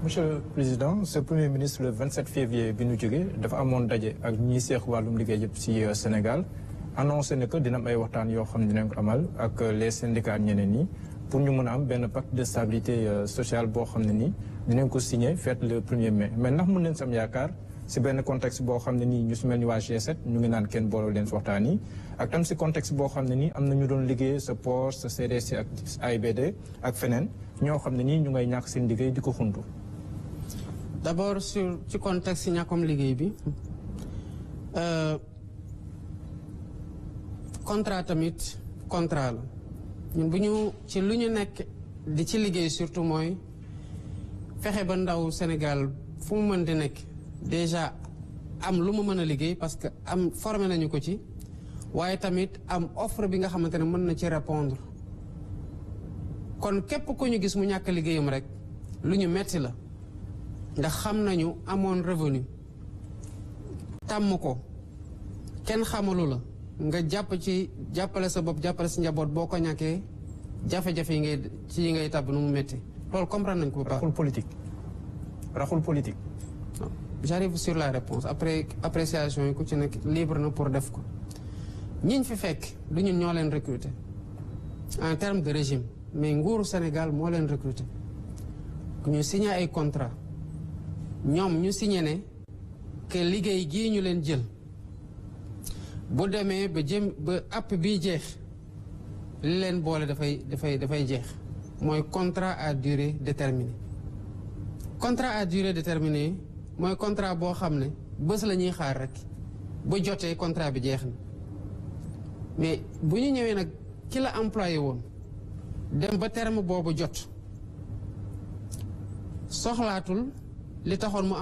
Monsieur le Président, ce Premier ministre le 27 février bi ñu jógee dafa amoon daje ak ñi seex wàllum liggéey yëpp ci Sénégal annoncé ne que dina am ay waxtaan yoo xam ne dinañ ko amal ak les syndicats ñeneen ñi pour ñu mën a am benn pacte de stabilité sociale boo xam ne nii dinañ ko signé fête le 1er mai mais ndax mën nañ si am yaakaar si benn contexte boo xam ne nii ñu si mel ni waa G7 ñu ngi naan kenn booloo leen si waxtaan yi ak tam si contexte boo xam ne nii am na ñu doon liggéey sa port sa CDC ak AIBD ak feneen ñoo xam ne nii ñu ngay ñàkk seen liggéey di ko xuntu. D'abord ci contexte ñàkkum liggéey bi contrat tamit contrat la ñun bu ñu ci lu ñu nekk di ci liggéey surtout mooy fexe ba ndaw Sénégal fu mu mën di nekk déjà am lu mu mën a liggéey parce que am formé nañu ko ci waaye tamit am offre bi nga xamante ne mën na ci répondre kon képp ku ñu gis mu ñàkk liggéeyam rek lu ñu metti la ndax xam nañu amoon revenu tàmm ko kenn xamalu la nga jàppale sa bopp jàppale sa njaboot boo ko ñàkkee jafe-jafe yi ngay tàbb nu mu métti loolu comprendre nañ ko bu baax. raxul politique. J'arrive sur la réponse après appréciation yi ku ci nekk libre na pour def ko ñiñ fi fekk du ñun ñoo leen recruter en termes de régime mais nguuru Sénégal moo leen recruter ñu signé ay contrat ñoom ñu signé ne que liggéey gii ñu leen jël bu demee ba app bi jeex li leen boole dafay jeex mooy contrat à durée déterminée. Contrat à durée déterminée mooy contrat boo xam ne bés la ñuy xaar rek bu jotee contrat bi jeex na mais bu ñu ñëwee nag ki la employé woon dem ba terme boobu jot soxlaatul li taxoon mu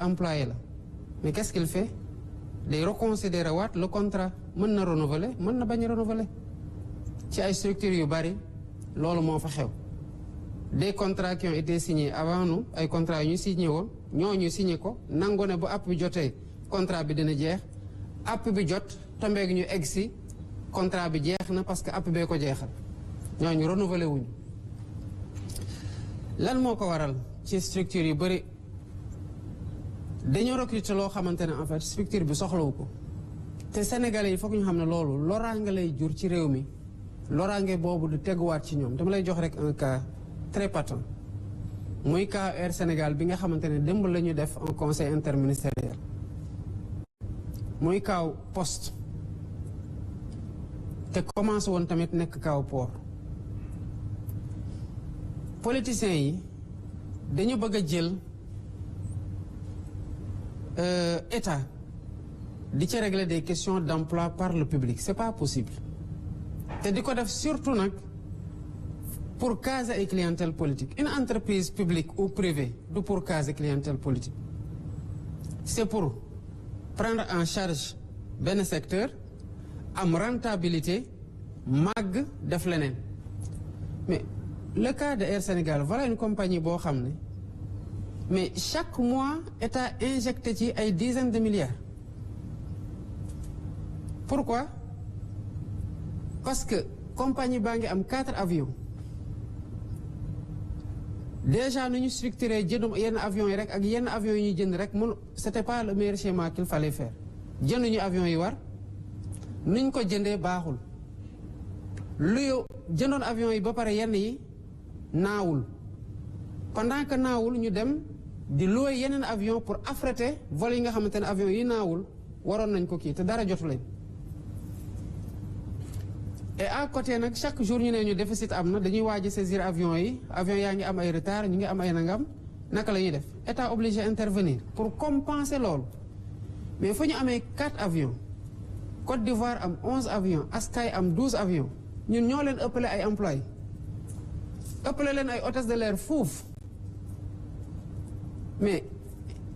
employé la mais qu'est-ce qu'il fait day reconsidérer waat le contrat mën na renouveler mën na bañ a renouveler ci ay structures yu bari loolu moo fa xew des contrats qui ont été signés avant nous ay contrats yu ñu signé woon ñooñu signé ko nangu ne bu app bi jotee contrat bi dina jeex app bi jot tombeeg ñu egg si contrat bi jeex na parce que app bee ko jeexal ñooñu renouveler wuñu lan moo ko waral ci structure yu bari dañoo recruter loo xamante ne en fait structure bi soxlawu ko te sénégalais yi foog ñu xam ne loolu loraange lay jur ci réew mi loraange boobu du teguwaat ci ñoom dama lay jox rek un cas très patent muy cas Air Sénégal bi nga xamante ne démb la ñu def un conseil interministériel muy kaaw poste te commencé woon tamit nekk kaaw port politiciens yi dañu bëgg a jël État di ci régler des questions d'emploi par le public c'est pas possible te di ko def surtout nag pour caser ay clientèle politique une entreprise publique ou privée du pour caser clientèle politique c'est pour prendre en charge benn secteur am rentabilité màgg def leneen mais le cas de Air Sénégal voilà une compagnie boo xam ne mais chaque mois État injecté ci ay dizaines de milliards pourquoi parce que compagnie baa ngi am 4 avions déjà nu ñu structuré jëndum yenn avions yi rek ak yenn avions yi ñuy jënd rek c'était pas le meilleur schéma qu'il fallait faire jënduñu avions yi war nuñ ko jëndee baaxul jëndoon avions yi ba pare yenn yi naawul pendant que naawul ñu dem di louer yeneen avion pour affréter vol yi nga xamante ne avion yi naawul waroon nañ ko kii te dara jotu leen et à côté nag chaque jour ñu ne ñu déficit am na dañuy waaj a saisir avion yi avion yaa ngi am ay retard ñu ngi am ay nangam naka la ñuy def état obligé intervenir pour compenser loolu mais fu ñu amee 4 avions Côte d'Ivoire am 11 avions Askai am 12 avions ñun ñoo leen ëppale ay employés ëppale leen ay hôtesse de l'air fuuf mais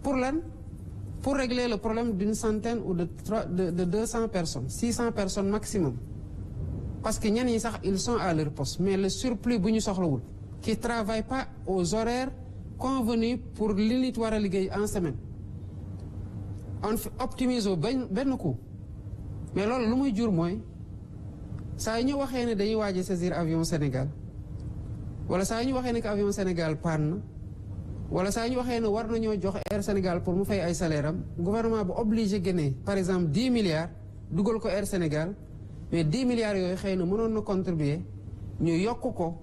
pour lan pour régler le problème d'une centaine ou de 200 personnes 600 personnes maximum parce que ñenn ñi sax ils sont à leur poste mais le surplus bu ñu soxlawul qui travaille pas aux horaires convenus pour li nit war a liggéey en semaine on optimise benn coup mais loolu lu muy jur mooy saa yu ñu waxee ne dañuy waaj a saisir avion Sénégal wala saa yu ñu waxee ne que avion Sénégal panne na wala saa ñu waxee ne war nañoo jox Air Sénégal pour mu fay ay salaire am gouvernement bu obligé génnee par exemple 10 milliards dugal ko Air Sénégal mais 10 milliards yooyu xëy na mënoon na contribuer ñu yokk ko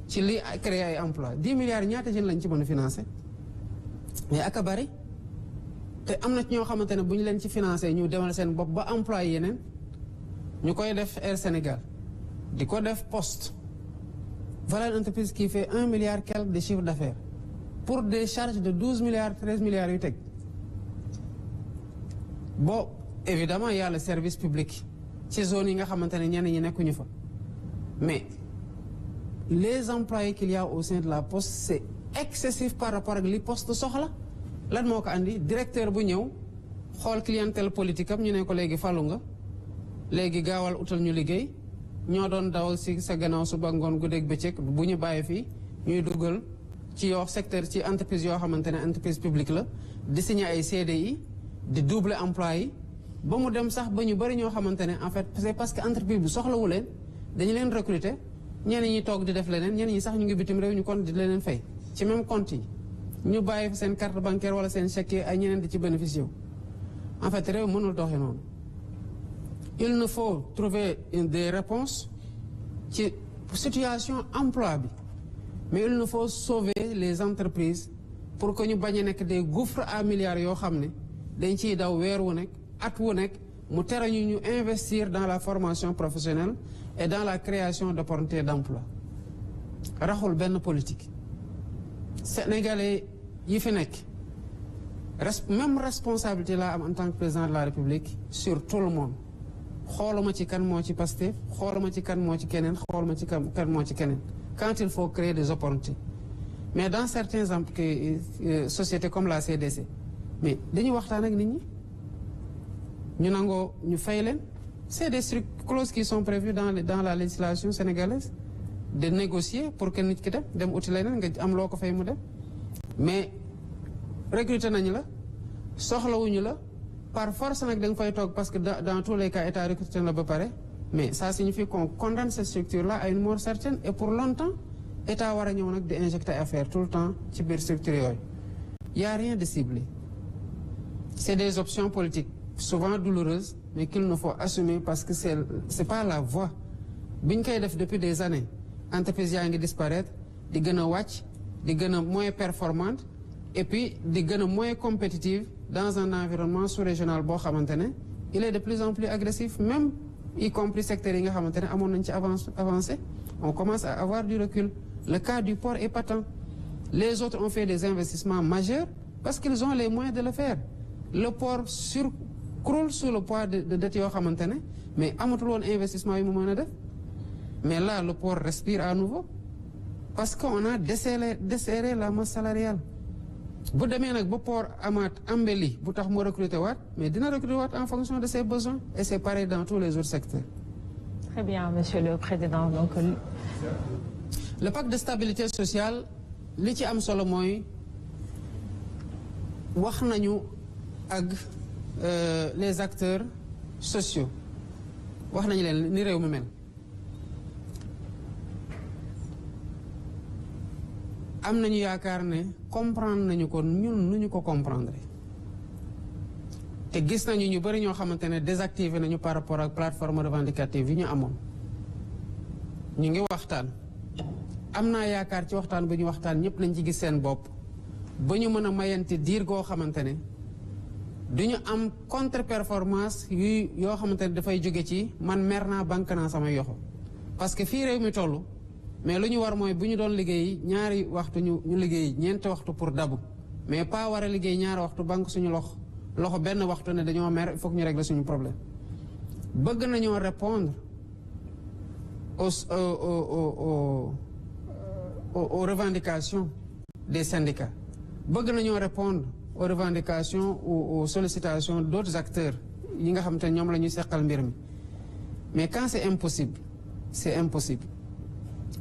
ci li créer ay emploi 10 milliards ñaata jeunes lañ ci mën a financer mais aka bari te am na ci ñoo xamante ne bu ñu leen ci financé ñu demal seen bopp ba emploi yeneen ñu koy def Air Sénégal di ko def Poste voilà une entreprise qui fait 1 milliard quelque de chiffre d'affaires pour des charges de 12 milliards 13 milliards yu teg bon évidemment il y a le service public ci zone yi nga xamante ne ñenn ñi nekkuñu fa mais les employés qu'il y a au sein de la Poste c'est excessif par rapport ak li Poste soxla lan moo ko andi directeur bu ñëw xool clientèle politique am ñu ne ko léegi falu nga léegi gaawal utal ñu liggéey ñoo doon dawal si sa gannaaw suba ngoon guddeeg bëccëg bu ñu bàyyi fii ñuy dugal ci yoo secteur ci entreprise yoo xamante ne entreprise publique la di signer ay CDI di doubler emploi yi ba mu dem sax ba ñu bëri ñoo xamante ne en fait c'est parce que entreprise bi soxlawu leen dañu leen recruter ñenn ñi toog di def leneen ñenn ñi sax ñu ngi bitim réew ñu compte di leen fay ci même compte yi ñu bàyyi seen carte bancaire wala seen chèque ay ñeneen di ci bénéficier wu en fait réew mënul doxee noonu il nous faut trouver des réponses ci situation emploi bi mais il nous faut sauver les entreprises pour que ñu bañ a nekk des gouffres à milliards yoo xam ne dañ ciy daw weer wu nekk at wu nekk mu tere ñu investir dans la formation professionnelle et dans la création d'opportunités d'emploi raxul benn politique sénégalais yi fi nekk même responsabilité laa am en tant que président de la République sur tout le monde xooluma ci kan moo ci Pastef xooluma ci kan moo ci keneen xooluma ci kan moo ci keneen quand il faut créer des opportunités mais dans certaines sociétés comme la CDC mais dañuy waxtaan ak nit ñi ñu nangoo ñu fay leen c'est des clauses qui sont prévues dans la législation sénégalaise de négocier pour que nit ki dem uti leneen nga am loo ko fay mu dem mais recruter nañu la soxlawuñu la par force nag da nga fay toog parce que dans tous les cas état recruté na ba pare mais ça signifie qu'on condamne cette structure là à une mort certaine et pour longtemps état war a ñëw nag di injecter affaire tout le temps ci biir structure yooyu y a rien de ciblé c'est des options politiques souvent douloureuses mais qu'il nous faut assumer parce que c'est pas la voie bi ñu koy def depuis des années entreprise yaa ngi disparaître di gën a wàcc di gën a moins performante et puis di gën a moins compétitive dans un environnement sous-régional boo xamante ne il est de plus en plus agressif même y compris secteurs yi nga xamante ne amoon nañ ci avancé on commence à avoir du recul le cas du port est patent les autres ont fait des investissements majeurs parce qu'ils ont les moyens de le faire le port croule sous le poids de dettes yoo xamante ne mais amatul woon investissement yi mu mën a def mais là le port respire à nouveau parce qu'on a desserré la masse salariale bu demee nag ba port amaat embelli bu tax mu recruter waat mais dina recruter waat en fonction de ses besoins et c'est pareil dans tous les autres secteurs. Très bien, Monsieur le Président. Donc, le pacte de stabilité sociale li ci am solo mooy wax nañu ak les acteurs sociaux wax nañu leen ni réew mi mel am nañu yaakaar ne comprendre nañu ko ñun nu ñu ko comprendre te gis nañu ñu bari ñoo xamante ne désactivé nañu par rapport ak plateforme revendicative yi ñu amoon ñu ngi waxtaan am naa yaakaar ci waxtaan bu ñu waxtaan ñëpp nañ ci gis seen bopp ba ñu mën a mayante diir goo xamante ne du ñu am contre performance yoo xamante ne dafay jóge ci man mer naa banque naa sama yoxo parce que fii réew mi toll mais lu ñu war mooy bu ñu doon liggéey ñaari waxtu ñu liggéey ñeenti waxtu pour dabu mais pas war a liggéey ñaari waxtu banque suñu loxo benn waxtu ne dañoo mer il faut que ñu régler suñu problème bëgg nañoo répondre aux revendications des syndicats bëgg nañoo répondre aux revendications ou aux sollicitations d'autres acteurs yi nga xam te ñoom la ñuy seqal mbir mi mais quand c'est impossible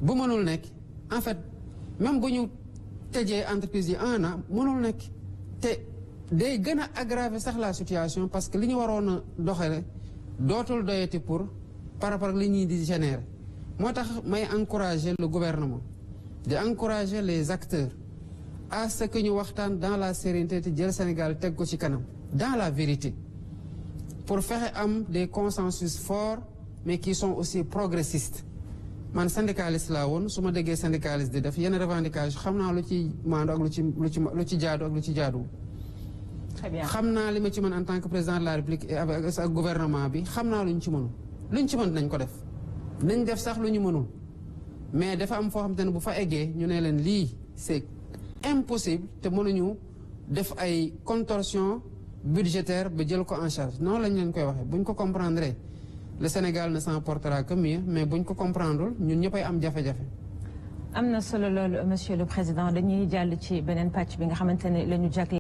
bu mënul nekk en fait même bu ñu tëjee entreprise yi 1 an mënul nekk te day gën a aggraver sax la situation parce que li ñu waroon a doxale dootul doyati par rapport ak li ñuy di générer moo tax may encourager le gouvernement di encourager les acteurs à ce que ñu waxtaan dans la sérénité te jël Sénégal teg ko ci kanam dans la vérité pour fexe am des consensus forts mais qui sont aussi progressistes man syndicaliste laa woon su ma déggee syndicaliste di def yenn revendication xam naa lu ci maandu ak lu ci jaadu ak lu ci jaadu. Très bien. xam naa li ma ci mën en tant que président de la République et avec gouvernement bi xam naa lu ñu ci mënul lu ñu ci mën nañ ko def nañ def sax lu ñu mënul mais dafa am foo xam te ne bu fa eggee ñu ne leen lii c'est impossible te mënuñu def ay contorsion budgétaire ba jël ko en charge noonu lañ leen koy waxee buñ ko comprendre le Sénégal ne s'en portera que mieux mais buñ ko comprendre ñun ñëppay am jafe-jafe. am na solo loolu monsieur le président dañuy jàll ci beneen pàcc bi nga xamante ne la ñu jagle